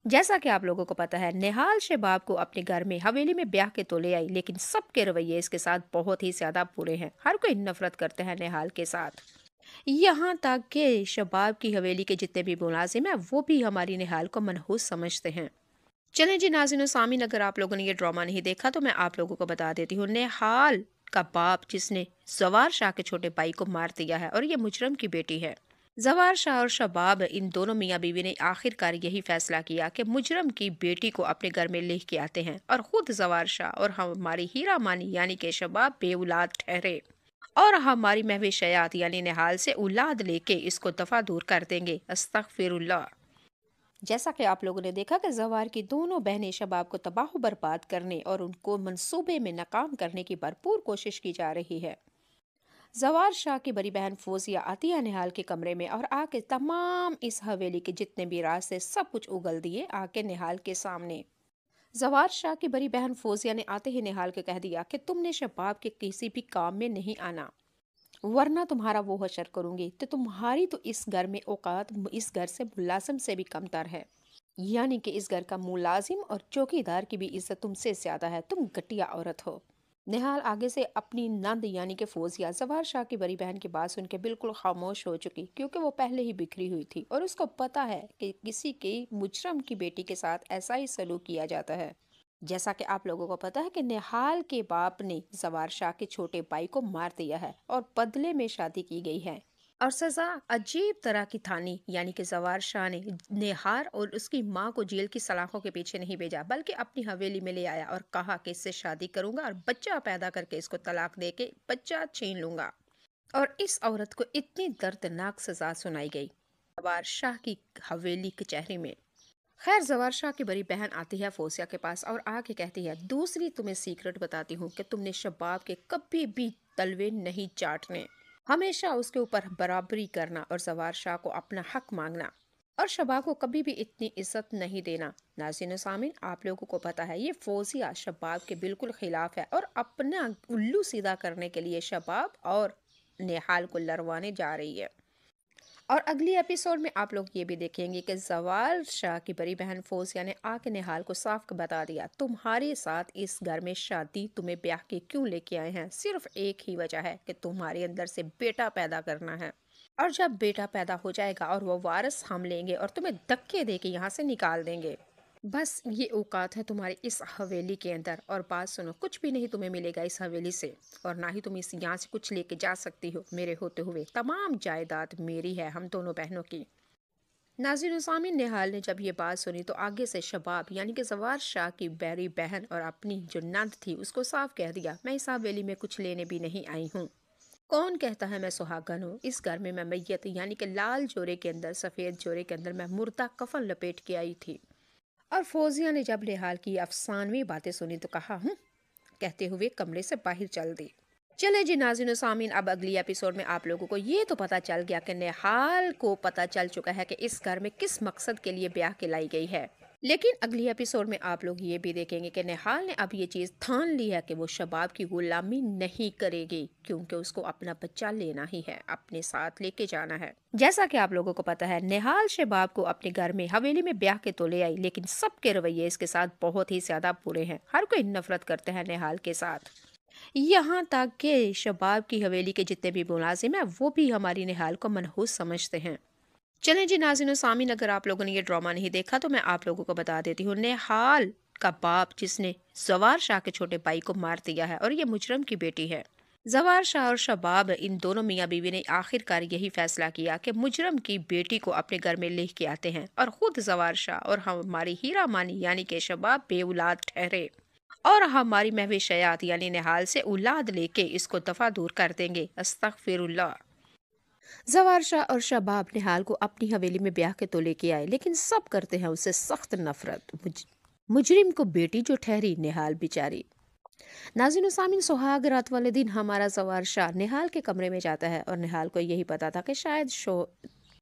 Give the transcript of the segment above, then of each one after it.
जैसा कि आप लोगों को पता है, निहाल शबाब को अपने घर में हवेली में ब्याह के तो ले आई, लेकिन सबके रवैये इसके साथ बहुत ही ज्यादा बुरे हैं। हर कोई नफरत करते हैं निहाल के साथ। यहाँ तक कि शबाब की हवेली के जितने भी मुलाजिम हैं वो भी हमारी निहाल को मनहूस समझते हैं। चलें जी नाज़रीन और सामीन, अगर आप लोगों ने ये ड्रामा नहीं देखा तो मैं आप लोगों को बता देती हूँ। निहाल का बाप जिसने जवार शाह के छोटे भाई को मार दिया है और ये मुजरम की बेटी है। जवार शाह और शबाब, इन दोनों मियाँ बीवी ने आखिरकार यही फैसला किया कि मुजरम की बेटी को अपने घर में ले के आते हैं और खुद जवार शाह और हमारी हीरा मानी यानी कि शबाब बेउलाद ठहरे और हमारी महविशयात यानी निहाल से औलाद लेके इसको दफा दूर कर देंगे। अस्तगफिरुल्लाह। जैसा कि आप लोगों ने देखा कि जवार की दोनों बहनें शबाब को तबाह बर्बाद करने और उनको मंसूबे में नाकाम करने की भरपूर कोशिश की जा रही है। जवार शाह की बड़ी बहन फौजिया आती है निहाल के कमरे में और आके तमाम इस हवेली के जितने भी राज थे सब कुछ उगल दिए आके निहाल के सामने। जवार शाह की बड़ी बहन फौजिया ने आते ही निहाल के कह दिया कि तुमने शबाब के किसी भी काम में नहीं आना, वरना तुम्हारा वो हशर करूंगी। तो तुम्हारी तो इस घर में औकात इस घर से मुलाजिम से भी कमतर है, यानी कि इस घर का मुलाजिम और चौकीदार की भी इज्जत तुमसे ज्यादा है। तुम घटिया औरत हो। निहाल आगे से अपनी नंद यानी कि फौजिया जवार शाह की बड़ी बहन की बात सुन के बिल्कुल खामोश हो चुकी, क्योंकि वो पहले ही बिखरी हुई थी और उसको पता है कि किसी के मुजरम की बेटी के साथ ऐसा ही सलूक किया जाता है। जैसा कि आप लोगों को पता है कि निहाल के बाप ने जवार शाह के छोटे भाई को मार दिया है और बदले में शादी की गई है और सजा अजीब तरह की थानी, यानी कि जवार शाह ने निहार और उसकी माँ को जेल की सलाखों के पीछे नहीं भेजा, बल्कि अपनी हवेली में ले आया और कहा कि इससे शादी करूंगा और बच्चा पैदा करके इसको तलाक दे के बच्चा छीन लूंगा। और इस औरत को इतनी दर्दनाक सजा सुनाई गई जवार शाह की हवेली कचहरी में। खैर, जवार शाह की बड़ी बहन आती है फौजिया के पास और आके कहती है, दूसरी तुम्हें सीक्रेट बताती हूँ कि तुमने शबाब के कभी भी तलवे नहीं चाटने, हमेशा उसके ऊपर बराबरी करना और जवार शाह को अपना हक मांगना और शबाब को कभी भी इतनी इज्जत नहीं देना। नाज़रीन और सामीन, आप लोगों को पता है ये फौजिया शबाब के बिल्कुल खिलाफ है और अपना उल्लू सीधा करने के लिए शबाब और निहाल को लड़वाने जा रही है। और अगली एपिसोड में आप लोग ये भी देखेंगे कि जवार शाह की बड़ी बहन फौजिया ने आके निहाल को साफ बता दिया, तुम्हारे साथ इस घर में शादी तुम्हें ब्याह के क्यों लेके आए हैं, सिर्फ एक ही वजह है कि तुम्हारे अंदर से बेटा पैदा करना है। और जब बेटा पैदा हो जाएगा और वो वारिस हम लेंगे और तुम्हें धक्के दे के यहाँ से निकाल देंगे। बस ये औकात है तुम्हारी इस हवेली के अंदर। और बात सुनो, कुछ भी नहीं तुम्हें मिलेगा इस हवेली से और ना ही तुम इस यहाँ से कुछ लेके जा सकती हो मेरे होते हुए। तमाम जायदाद मेरी है, हम दोनों बहनों की। नाज़रीन सामीन, निहाल ने जब ये बात सुनी तो आगे से शबाब यानी कि जवार शाह की बड़ी बहन और अपनी जो नंद थी उसको साफ कह दिया, मैं इस हवेली में कुछ लेने भी नहीं आई हूँ। कौन कहता है मैं सुहागन हूँ? इस घर में मैं मैयत यानी कि लाल जोरे के अंदर, सफ़ेद जोरे के अंदर मैं मुर्दा कफन लपेट के आई थी। और फौजिया ने जब निहाल की अफसानवी बातें सुनी तो कहा कहते हुए कमरे से बाहर चल दी। चले जी नाज़रीन सामीन, अब अगली एपिसोड में आप लोगों को ये तो पता चल गया कि निहाल को पता चल चुका है कि इस घर में किस मकसद के लिए ब्याह के लाई गई है। लेकिन अगली एपिसोड में आप लोग ये भी देखेंगे कि निहाल ने अब ये चीज ठान ली है कि वो शबाब की गुलामी नहीं करेगी, क्योंकि उसको अपना बच्चा लेना ही है, अपने साथ लेके जाना है। जैसा कि आप लोगों को पता है, निहाल शबाब को अपने घर में हवेली में ब्याह के तो ले आई, लेकिन सबके रवैये इसके साथ बहुत ही ज्यादा बुरे हैं। हर कोई नफरत करते हैं निहाल के साथ। यहाँ तक कि शबाब की हवेली के जितने भी मुलाजिम हैं वो भी हमारी निहाल को मनहूस समझते हैं। चलें जी नाज़रीन और सामीन, अगर आप लोगों ने ये ड्रामा नहीं देखा तो मैं आप लोगों को बता देती हूँ। निहाल का बाप जिसने जवार शाह के छोटे भाई को मार दिया है और ये मुजरम की बेटी है। जवार शाह और शबाब, इन दोनों मियाँ बीवी ने आखिरकार यही फैसला किया कि मुजरम की बेटी को अपने घर में ले के आते हैं और खुद जवार शाह और हमारी हीरा मानी यानी कि शबाब बेउलाद ठहरे और हमारी महविशयात यानी निहाल से औलाद लेके इसको दफा दूर कर देंगे। अस्तगफिरुल्लाह। जवार शाह और शबाब निहाल को अपनी हवेली में ब्याह के तो लेके आए, लेकिन सब करते हैं उससे सख्त नफरत। मुजरिम को बेटी जो ठहरी निहाल बेचारी। नाज़रीन सामीन, सुहाग रात वाले दिन हमारा जवार शाह निहाल के कमरे में जाता है और निहाल को यही पता था कि शायद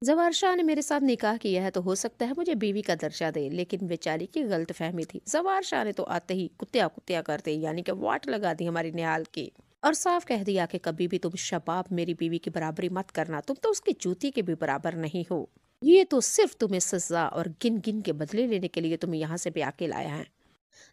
जवार शाह ने मेरे साथ निकाह किया है तो हो सकता है मुझे बीवी का दर्जा दे, लेकिन बेचारी की गलत फहमी थी। जवार शाह ने तो आते ही कुत्तिया कुत्तिया करते यानी कि वाट लगा दी हमारी निहाल की और साफ कह दिया कि कभी भी तुम शबाब मेरी बीवी की बराबरी मत करना, तुम तो उसकी जूती के भी बराबर नहीं हो। یہ تو صرف تمہیں سزا اور گن گن کے بدلے لینے کے لیے تمہیں یہاں سے بیاہ کے لایا ہے۔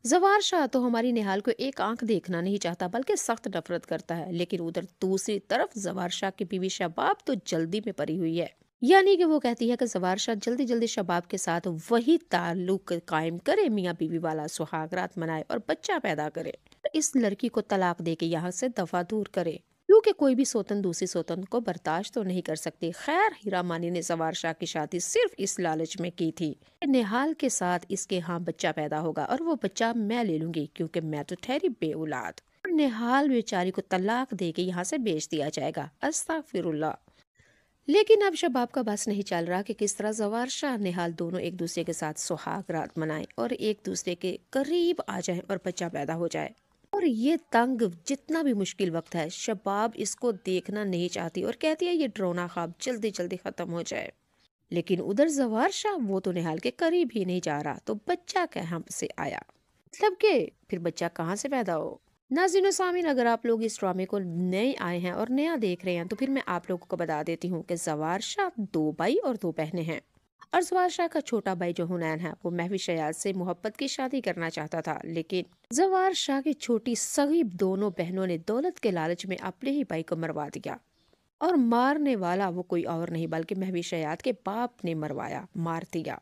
زوار شاہ تو ہماری نہال کو ایک آنکھ دیکھنا نہیں چاہتا بلکہ سخت نفرت کرتا ہے، لیکن ادھر دوسری طرف زوار شاہ کی بیوی شباب تو جلدی میں پڑی ہوئی ہے، یعنی کہ وہ کہتی ہے کہ زوار شاہ جلدی جلدی شباب کے ساتھ وہی تعلق قائم کرے، میاں بیوی والا سہاگ رات منائے اور بچہ پیدا کرے، اس لڑکی کو طلاق دے کے یہاں سے دفع دور کرے، کیونکہ کوئی بھی سوتن دوسری سوتن کو برداشت تو نہیں کر سکتی۔ خیر، ہیرا مانی نے زوار شاہ کی شادی صرف اس لالچ میں کی تھی کہ نہال کے ساتھ اس کے ہاں بچہ پیدا ہوگا اور وہ بچہ میں لے لوں گی، کیونکہ میں تو ٹھہری بے اولاد، اور نہال بیچاری کو طلاق دے کے یہاں سے بیچ دیا جائے گا۔ استغفر اللہ۔ لیکن اب شباب کا بس نہیں چل رہا کہ کس طرح زوار شاہ نہال دونوں ایک دوسرے کے ساتھ سہاگ رات منائیں اور ایک دوسرے کے قریب آ جائیں اور بچہ پیدا ہو جائے، اور یہ تنگ جتنا بھی مشکل وقت ہے شباب اس کو دیکھنا نہیں چاہتی اور کہتی ہے یہ ڈرونا خواب جلدی جلدی ختم ہو جائے، لیکن ادھر زوار شاہ وہ تو نہال کے قریب ہی نہیں جا رہا، تو بچہ کہاں سے آیا، مطلب کہ پھر بچہ کہاں سے پیدا ہو۔ ناظرین و سامعین، اگر آپ لوگ اس ڈرامے کو نئے آئے ہیں اور نیا دیکھ رہے ہیں تو پھر میں آپ لوگوں کو بتا دیتی ہوں کہ زوار شاہ 2 بھائی اور 2 بہنیں ہیں، اور زوار شاہ کا چھوٹا بھائی جو حنین ہے وہ مہوش شیاد سے محبت کی شادی کرنا چاہتا تھا، لیکن زوار شاہ کی چھوٹی سگی دونوں بہنوں نے دولت کے لالچ میں اپنے ہی بھائی کو مروا دیا، اور مارنے والا وہ کوئی اور نہیں بلکہ مہوش شیاد کے باپ نے مروایا، مار دیا۔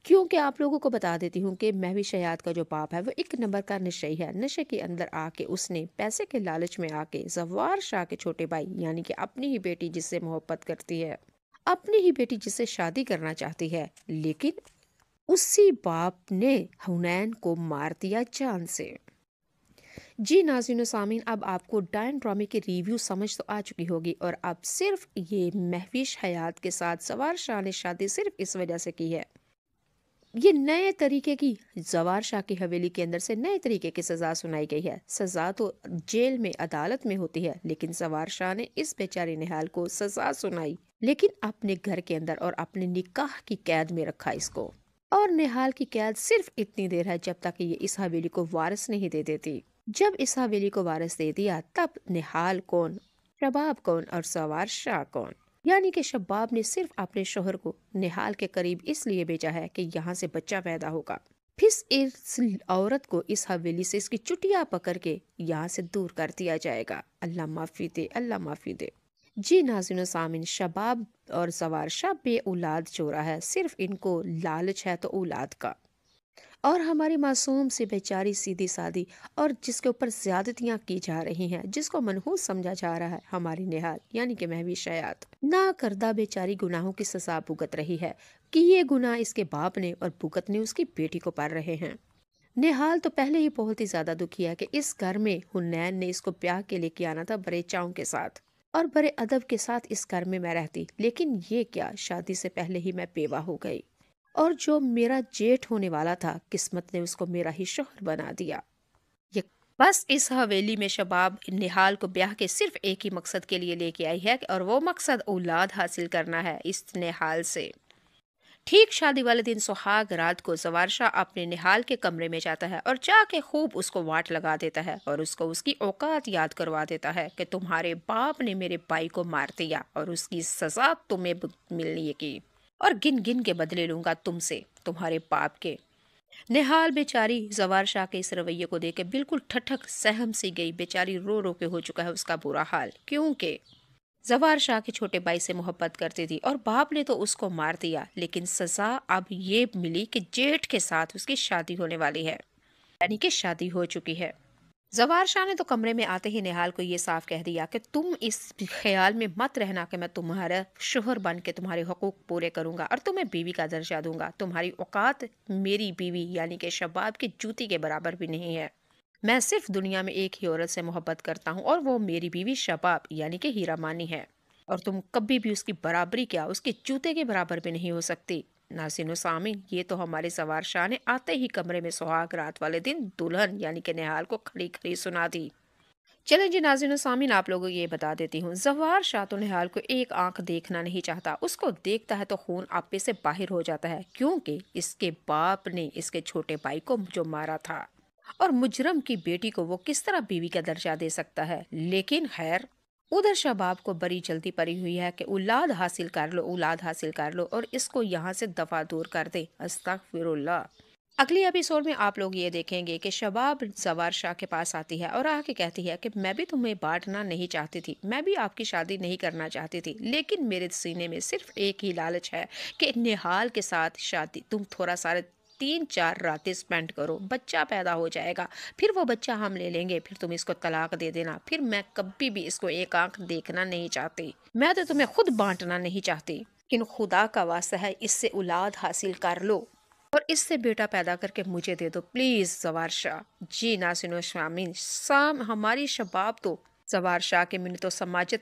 کیونکہ آپ لوگوں کو بتا دیتی ہوں کہ مہوش شیاد کا جو باپ ہے وہ ایک نمبر کا نشئی ہے، نشے کے اندر آ کے اس نے پیسے کے لالچ میں آ کے زوار شاہ کے چھوٹے بھائی یعنی کہ اپنی ہی بیٹی جس سے محبت کرتی ہے، اپنی ہی بیٹی جس سے شادی کرنا چاہتی ہے، لیکن اسی باپ نے حنین کو مار دیا جان سے۔ جی ناظرین و سامعین، اب آپ کو ڈائن ڈرامے کے ریویو سمجھ تو آ چکی ہوگی، اور اب صرف یہ مہوش حیات کے ساتھ زوار شاہ نے شادی صرف اس وجہ سے کی ہے، یہ نئے طریقے کی زوار شاہ کی حویلی کے اندر سے نئے طریقے کی سزا سنائی گئی ہے۔ سزا تو جیل میں عدالت میں ہوتی ہے، لیکن زوار شاہ نے اس بیچاری نہال کو سزا سنائی لیکن اپنے گھر کے اندر اور اپنے نکاح کی قید میں رکھا اس کو، اور نہال کی قید صرف اتنی دیر ہے جب تک یہ اس حویلی کو وارث نہیں دے دیتی۔ جب اس حویلی کو وارث دے دیا تب نہال کون، شباب کون اور زوار شاہ کون، یعنی کہ شباب نے صرف اپنے شوہر کو نہال کے قریب اس لیے بھیجا ہے کہ یہاں سے بچہ پیدا ہوگا، پھر اس عورت کو اس حویلی سے اس کی چٹیا پکڑ کے یہاں سے دور کر دیا جائے گا۔ اللہ معافی دے، اللہ معافی دے۔ جی ناظرین و سامعین، شباب اور زوار شاہ بے اولاد چورا ہے، صرف ان کو لالچ ہے تو اولاد کا، اور ہماری معصوم سی بیچاری سیدھی سادی اور جس کے اوپر زیادتیاں کی جا رہی ہیں، جس کو منحوس سمجھا جا رہا ہے، ہماری نہال یعنی کہ مہوش حیات نہ کردہ بیچاری گناہوں کی سزا بھگت رہی ہے کہ یہ گناہ اس کے باپ نے اور بھگتنے اس کی بیٹی کو پڑ رہے ہیں۔ نہال تو پہلے ہی بہت ہی زیادہ دکھی ہے کہ اس گھر میں حنین نے اس کو بیاہ کے لے کے آنا تھا بڑے چاؤں کے ساتھ اور بڑے ادب کے ساتھ اس گھر میں رہتی، لیکن یہ کیا، شادی سے پہلے ہی میں بیوہ ہو گئی، اور جو میرا جیٹھ ہونے والا تھا قسمت نے اس کو میرا ہی شوہر بنا دیا۔ بس اس حویلی میں شباب نہال کو بیاہ کے صرف ایک ہی مقصد کے لیے لے کے آئی ہے، اور وہ مقصد اولاد حاصل کرنا ہے اس نہال سے۔ ٹھیک شادی والے دن سہاگ رات کو زوار شاہ اپنے نہال کے کمرے میں جاتا ہے اور جا کے خوب اس کو واٹ لگا دیتا ہے اور اس کو اس کی اوقات یاد کروا دیتا ہے کہ تمہارے باپ نے میرے بھائی کو مار دیا اور اس کی سزا تمہیں ملنی کی، اور گن گن کے بدلے لوں گا تم سے، تمہارے باپ کے۔ نہال بیچاری زوار شاہ کے اس رویے کو دیکھ کے بالکل ٹھٹک سہم سی گئی، بیچاری رو رو کے ہو چکا ہے اس کا برا حال، کیونکہ زوار شاہ کے چھوٹے بھائی سے محبت کرتی تھی اور باپ نے تو اس کو مار دیا، لیکن سزا اب یہ ملی کہ جیٹھ کے ساتھ اس کی شادی ہونے والی ہے، یعنی کہ شادی ہو چکی ہے۔ زوار شاہ نے تو کمرے میں آتے ہی نہال کو یہ صاف کہہ دیا کہ تم اس خیال میں مت رہنا کہ میں تمہارا شوہر بن کے تمہارے حقوق پورے کروں گا اور تمہیں بیوی کا درجہ دوں گا، تمہاری اوقات میری بیوی یعنی کہ شباب کی جوتی کے برابر بھی نہیں ہے، میں صرف دنیا میں ایک ہی عورت سے محبت کرتا ہوں اور وہ میری بیوی شباب یعنی کہ ہیرا مانی ہے، اور تم کبھی بھی اس کی برابری کیا اس کے جوتے کے برابر بھی نہیں ہو سکتی۔ ناظرین و سامعین، یہ تو ہمارے زوار شاہ نے آتے ہی کمرے میں سہاگ رات والے دن دلہن یعنی کہ نہال کو کھڑی کھڑی سنا دی۔ چلیں جی ناظرین و سامعین، آپ لوگوں کو یہ بتا دیتی ہوں، زوار شاہ تو نہال کو ایک آنکھ دیکھنا نہیں چاہتا، اس کو دیکھتا ہے تو خون آپے سے باہر ہو جاتا ہے، کیونکہ اس کے باپ نے اس کے چھوٹے بھائی کو جو مارا تھا، اور مجرم کی بیٹی کو وہ کس طرح بیوی کا درجہ دے سکتا ہے، لیکن خیر उधर शबाब को बड़ी जल्दी पड़ी हुई है कि औलाद हासिल कर लो, औलाद हासिल कर लो और इसको यहाँ से दफा दूर कर दे। अस्तगफिरुल्लाह। अगली एपिसोड में आप लोग ये देखेंगे कि शबाब जवार शाह के पास आती है और आके कहती है कि मैं भी तुम्हें बांटना नहीं चाहती थी, मैं भी आपकी शादी नहीं करना चाहती थी, लेकिन मेरे सीने में सिर्फ एक ही लालच है कि निहाल के साथ शादी तुम थोड़ा सारे 3-4 रातें स्पेंड करो, बच्चा पैदा हो जाएगा, फिर वो बच्चा हम ले लेंगे, फिर तुम इसको तलाक दे देना, फिर मैं कभी भी इसको एक आंख देखना नहीं चाहती, मैं तो तुम्हें खुद बांटना नहीं चाहती, लेकिन खुदा का वास्ता है इससे औलाद हासिल कर लो और इससे बेटा पैदा करके मुझे दे दो प्लीज जवार शाह। जी नासिनो शामीन साम हमारी शबाब तो जवार शाह के मैंने तो समाजत